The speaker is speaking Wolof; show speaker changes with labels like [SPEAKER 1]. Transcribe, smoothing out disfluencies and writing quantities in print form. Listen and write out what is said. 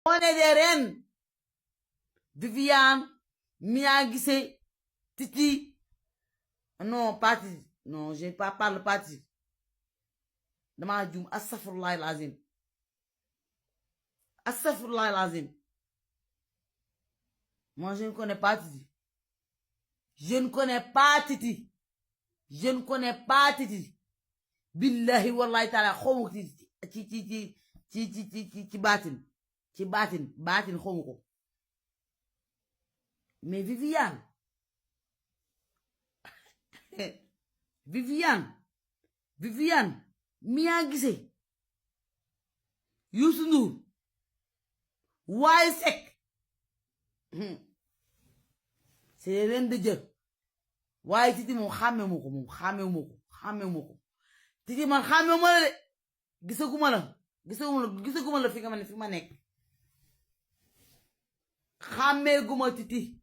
[SPEAKER 1] On est des reines. Viviane, Mia Guissé, Titi. Non, Pati. Non, je n'ai pas parlé de Pati. Dama djoum, astaghfirullah l'azim. Astaghfirullah l'azim. Moi, je ne connais pas Titi. Je ne connais pas Titi. Je ne connais pas Titi. Billahi wallahi ta'ala, khomo ci batin. Ci batin khomo ko. Mais Viviane. Viviane. Mia Guissé. Youssou Ndour. Wally Seck. C'est les reines de Dieu. Waaye Titi moom xàmmewuma ko Titi man xàmmewuma la de gisaguma la fi nga ma nekk xàmmeeguma Titi